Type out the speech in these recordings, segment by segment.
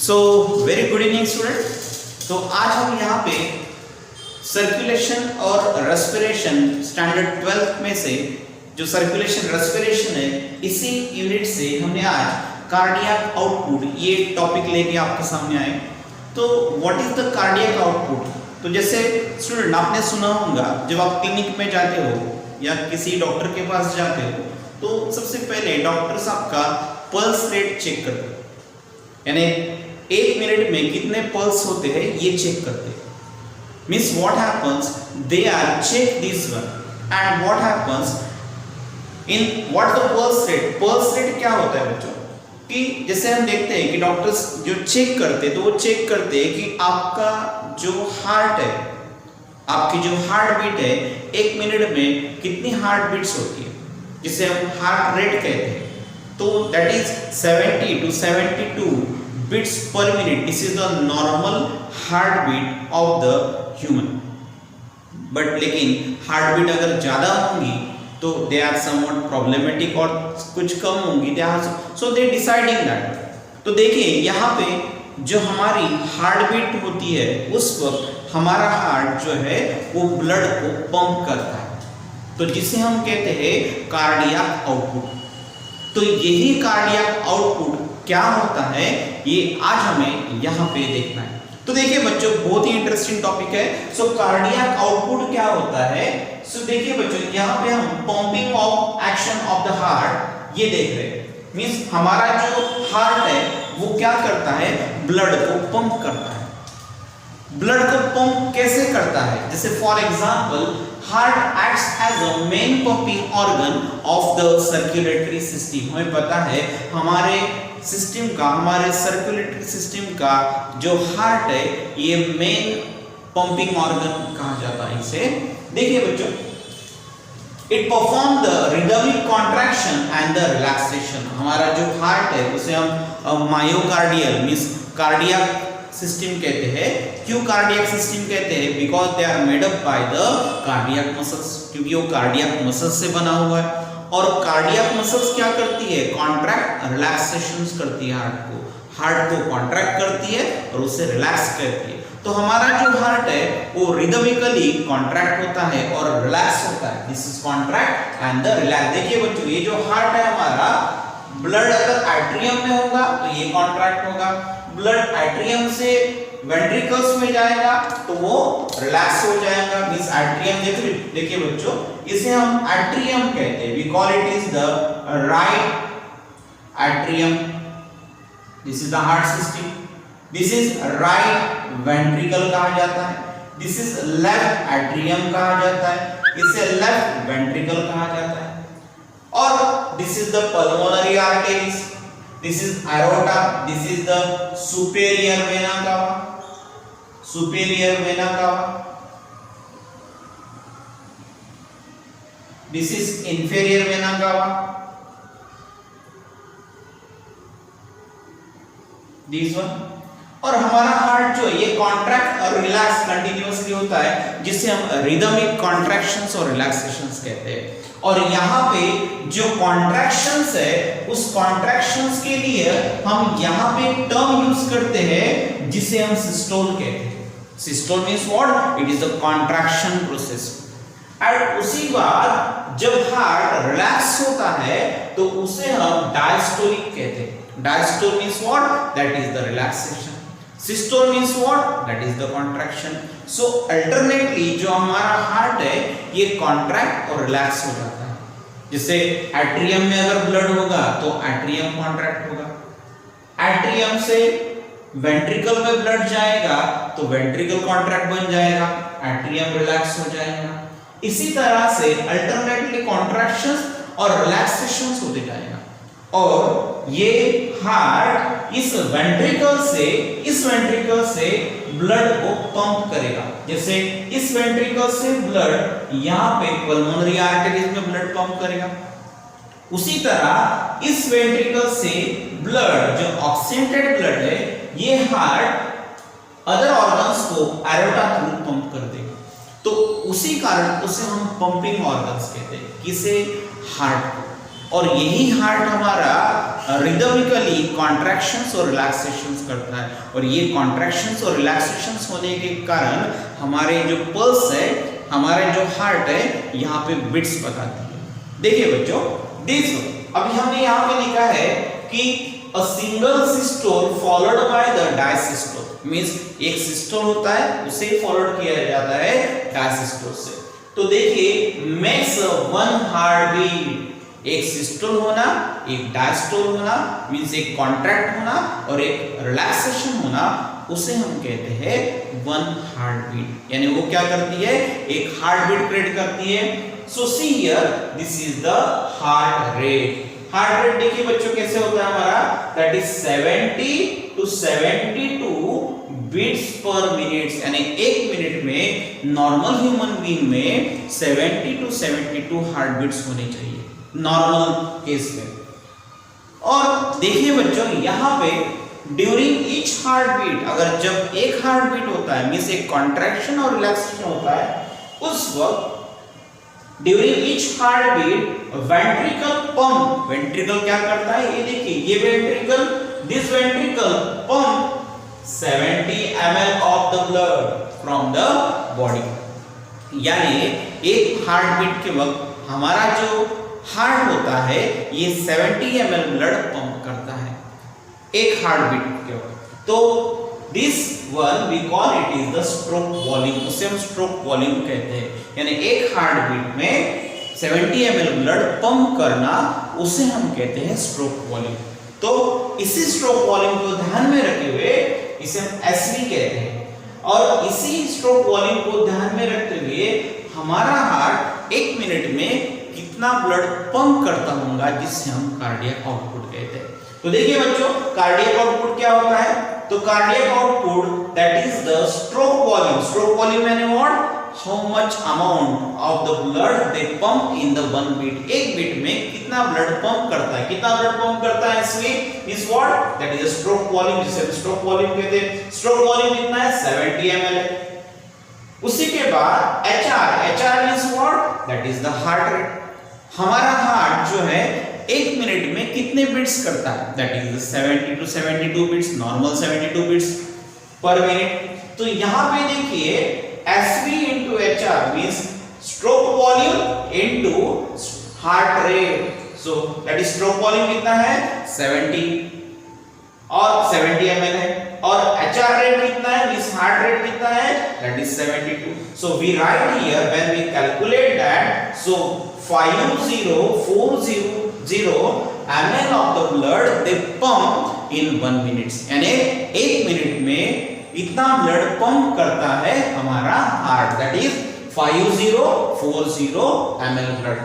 So very good evening student. तो आज हम यहाँ पे सर्कुलेशन और रेस्पिरेशन स्टैंडर्ड 12 में से जो सर्कुलेशन रेस्पिरेशन है इसी यूनिट से हमने आज कार्डियक आउटपुट ये टॉपिक लेके आपके सामने आए। तो what is the cardiac output? तो जैसे स्टूडेंट आपने सुना होगा जब आप क्लिनिक में जाते हो या किसी डॉक्टर के पास जाते हो तो सबसे पहले डॉक्टर साहब का पल्स रेट चेक करते हैं, यानी 1 मिनट में कितने पल्स होते हैं ये चेक करते हैं। Means what happens, they are check this one and what happens in what the pulse rate. Pulse rate क्या होता है बच्चों कि जैसे हम देखते हैं कि डॉक्टर्स जो चेक करते हैं तो वो चेक करते हैं कि आपका जो हार्ट है, आपकी जो हार्ट बीट है 1 मिनट में कितनी हार्ट बीट्स होती है, जिसे हम हार्ट रेट कहते हैं। तो that is 70 to 72 beats per minute. This is the normal heart beat of the human. But लेकिन हार्ट बीट अगर ज्यादा होंगी तो दे आर समवट प्रॉब्लमेटिक, और कुछ कम होंगी they are so they deciding that. तो देखिए यहाँ पे जो हमारी हार्ट बीट होती है उस वक्त हमारा हार्ट जो है वो ब्लड को पंप करता है, तो जिसे हम कहते हैं कार्डियक आउटपुट। तो यही कार्डियक आउटपुट क्या होता है ये आज हमें यहाँ पे देखना है। तो देखिए बच्चों बहुत ही इंटरेस्टिंग टॉपिक है। सो कार्डियक आउटपुट क्या होता है? सो देखिए बच्चों यहाँ पे हम pumping of action of the heart ये देख रहे हैं। मींस हमारा जो हार्ट है वो क्या करता है, ब्लड को पंप करता है। ब्लड को पंप कैसे करता है? जैसे for example heart acts as a main pumping organ of the circulatory system. हमें पता है हमारे सिस्टम का, हमारे सर्कुलेटरी सिस्टम का जो हार्ट है ये मेन पंपिंग ऑर्गन कहा जाता है इसे। देखिए बच्चों it perform the rhythmic contraction and the relaxation. हमारा जो हार्ट है उसे हम मायोकार्डियल मींस कार्डियक सिस्टम कहते हैं। क्यों कार्डियक सिस्टम कहते हैं? Because they are made up by the cardiac muscles, क्योंकि वो कार्डियक मसल्स से बना हुआ है। और कार्डियक मसल्स क्या करती है? कॉन्ट्रैक्ट रिलैक्सेशंस करती है हार्ट को कॉन्ट्रैक्ट करती है और उसे रिलैक्स करती है। तो हमारा जो हार्ट है वो रिदमिकली कॉन्ट्रैक्ट होता है और रिलैक्स होता है। This is contract and the relax. देखिए बच्चों ये जो हार्ट है हमारा, ब्लड अगर एट्रियम में होगा तो ये कॉन्ट्रैक्ट होगा, ब्लड एट्रियम से वेंट्रिकल्स में जाएगा तो वो रिलैक्स हो जाएगा। मींस एट्रियम देखिए बच्चों इसे हम एट्रियम कहते हैं। We call it is the right atrium. This is the heart system. This is right ventricle कहा जाता है। दिस इज लेफ्ट एट्रियम कहा जाता है, इसे लेफ्ट वेंट्रिकल कहा जाता है। और this is the pulmonary arteries, this is aorta, this is the superior vena cava, superior vena cava, this is inferior vena cava, this one। और हमारा हार्ट जो ये कॉन्ट्रैक्ट और रिलैक्स कंटिन्यूअसली होता है जिसे हम रिदमिक कॉन्ट्रैक्शंस और रिलैक्सेशंस कहते हैं। और यहाँ पे जो कॉन्ट्रैक्शंस है उस कॉन्ट्रैक्शंस के लिए हम यहाँ पे टर्म यूज करते हैं जिसे हम सिस्टोल कहते हैं। Systole means what? It is the contraction process. और उसी बाद जब हार्ट रिलैक्स होता है तो उसे हम डायस्टोलिक कहते हैं। Diastole means what? That is the relaxation. Systole means what? That is the contraction. So alternately जो हमारा हार्ट है ये कॉन्ट्रैक्ट और रिलैक्स हो जाता है। जैसे एट्रियम में अगर ब्लड होगा तो एट्रियम कॉन्ट्रैक्ट होगा, एट्रियम से वेंट्रिकल में ब्लड जाएगा तो वेंट्रिकल कॉन्ट्रैक्ट बन जाएगा, एट्रियम रिलैक्स हो जाएगा। इसी तरह से अल्टरनेटली कॉन्ट्रैक्शंस और रिलैक्सेशंस होते जाएगा। और ये हार्ट इस वेंट्रिकल से ब्लड को पंप करेगा। जैसे इस वेंट्रिकल से ब्लड यहाँ पे पल्मोनरी आर्टरीज में ब्लड पंप करेगा, उसी तरह इस वेंट्रिकल से ब्लड जो ऑक्सीजनेटेड ब्लड है ये हार्ट अदर ऑर्गन्स को एरोटा थ्रू पंप कर देगा। तो उसी कारण उसे हम पंपिंग ऑर्गन्स कहते हैं, किसे? हार्ट को। और यही हार्ट हमारा रिदमिकली कॉन्ट्रैक्शंस और रिलैक्सेशंस करता है, और ये कॉन्ट्रैक्शंस और रिलैक्सेशंस होने के कारण हमारे जो पल्स है, हमारे जो हार्ट है, यहाँ पे बीट्स बताती है। देखिए बच्चों, दिस अभी हमने यहाँ पे लिखा है कि a single systole followed by the diastole, means एक सिस्टोल होता है उसे फॉलोड किया जाता है डायसिस्टोल से। तो देखिए मेक्स वन हार्ट बीट, एक सिस्टोल होना, एक डायस्टोल होना, मींस एक कॉन्ट्रैक्ट होना और एक रिलैक्सेशन होना, उसे हम कहते हैं वन हार्ट बीट। यानी वो क्या करती है, एक हार्ट बीट क्रिएट करती है। So see here this is the heart rate. Heart rate देखिए बच्चों कैसे होता है हमारा, that is 70 to 72 beats per minute, यानी एक मिनट में नॉर्मल ह्यूमन बीइंग में 70 to 72 हार्ट बीट्स होने चाहिए नॉर्मल केस में। और देखिए बच्चों यहाँ पे ड्यूरिंग ईच हार्ट बीट, अगर जब एक हार्ट बीट होता है मींस एक कॉन्ट्रैक्शन और रिलैक्सेशन होता है, उस वक्त during each heart beat ventricle pump, ventricle क्या करता है ये देखिए, ये ventricle, this ventricle pump 70 ml of the blood from the body. यानी एक हार्ट बीट के वक्त हमारा जो हार्ट होता है ये 70 ml ब्लड पंप करता है एक हार्ट बीट के वक्त। तो this one we call it is the stroke volume, उसे हम स्ट्रोक वॉल्यूम कहते हैं। यानी एक हार्ट बीट में 70 ml ब्लड पंप करना, उसे हम कहते हैं स्ट्रोक वॉल्यूम। तो इसी स्ट्रोक वॉल्यूम को ध्यान में रखे हुए इसे हम एसवी कहते हैं, और इसी स्ट्रोक वॉल्यूम को ध्यान में रखते हुए हमारा हार्ट एक मिनट में कितना ब्लड पंप करता होगा, जिससे हम कार्डियक आउटपुट कहते हैं। तो देखिए बच्चों, कार्डियक आउटपुट क्या होता है, तो cardiac output that is the stroke volume. Stroke volume यानी what, how much amount of the blood they pump in the one beat, एक बीट में कितना ब्लड पंप करता है, कितना ब्लड पंप करता है इसमें is what, that is the stroke volume, जिसे स्ट्रोक वॉल्यूम कहते हैं। स्ट्रोक वॉल्यूम कितना है, 70 ml है। उसी के बाद HR, HR means what, that is the heart rate. हमारा हार्ट जो है एक मिनट में कितने बीट्स करता है, that is 70 to 72 beats, normal 72 beats per minute. तो यहाँ पे देखिए SV into HR means stroke volume into heart rate, so that is stroke volume कितना है 70 और 70 ml है, और HR rate कितना है, means heart rate कितना है, that is 72. So we write here when we calculate that, so 5040 ml of the blood they pump in 1 minute, यानी एक मिनट में इतना ब्लड पंप करता है हमारा heart, that is 5040 ml blood,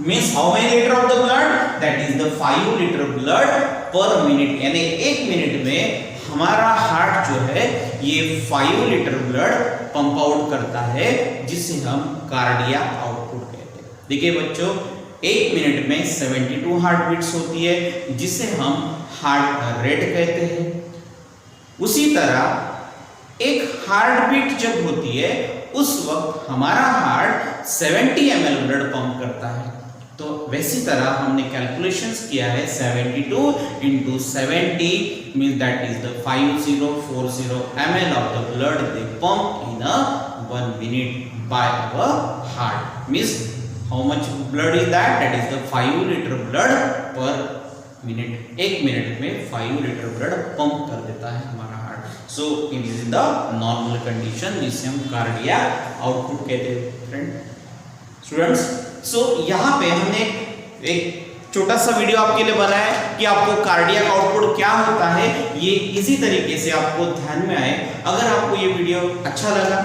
means how many liter of the blood, that is the 5 liter blood per minute, यानी एक minute में हमारा हार्ट जो है ये 5 लीटर ब्लड पंप आउट करता है, जिसे हम कार्डियक आउटपुट कहते हैं। देखिए बच्चों, एक मिनट में 72 हार्ट बीट्स होती है, जिसे हम हार्ट रेट कहते हैं। उसी तरह एक हार्ट बीट जब होती है उस वक्त हमारा हार्ट 70 ml ब्लड पंप करता है। तो वैसी तरह हमने कैलकुलेशंस किया है 72 into 70 means that is the 5040 ml of the blood they pump in a 1 minute by our heart, means how much blood is that, that is the 5 liter blood per minute, एक minute में 5 litre blood pump कर देता है हमारा heart. So it is in the normal condition, जिसे हम cardiac output कहते हैं फ्रेंड स्टूडेंट्स। सो यहाँ पे हमने एक छोटा सा वीडियो आपके लिए बनाया है कि आपको कार्डियक आउटपुट क्या होता है ये इसी तरीके से आपको ध्यान में आए। अगर आपको ये वीडियो अच्छा लगा,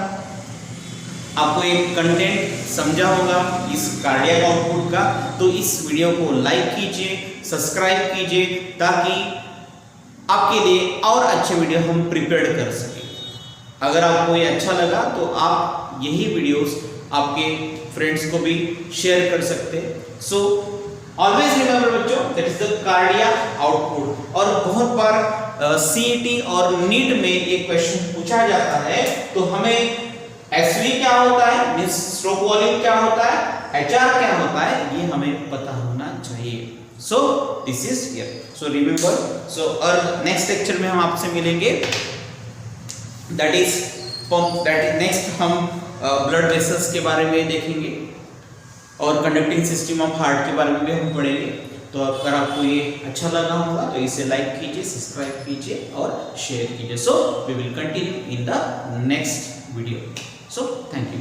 आपको एक कंटेंट समझा होगा इस कार्डियक आउटपुट का, तो इस वीडियो को लाइक कीजिए, सब्सक्राइब कीजिए, ताकि आपके लिए और अच्छे वीडियो हम प्रिपेयर कर सकें। अगर आपको ये अच्छा लगा तो आप यही वीडियोस आपके फ्रेंड्स को भी शेयर कर सकते हैं। सो ऑलवेज रिमेंबर बच्चों, that is the cardiac output. और बहुत बार सीईटी और नीट में एक क्वेश्चन पूछा जाता है, तो हमें एसवी क्या होता है, मींस स्ट्रोक वॉल्यूम क्या होता है, एचआर क्या होता है, ये हमें पता होना चाहिए। So so this is here, so remember. So और नेक्स्ट लेक्चर में हम आपसे मिलेंगे, दैट इज नेक्स्ट हम ब्लड वेसल्स के बारे में देखेंगे और कंडक्टिंग सिस्टम ऑफ हार्ट के बारे में भी हम पढ़ेंगे। तो अगर आपको ये अच्छा लगा होगा तो इसे लाइक कीजिए, सब्सक्राइब कीजिए और शेयर कीजिए। So we will continue in the next video. So thank you.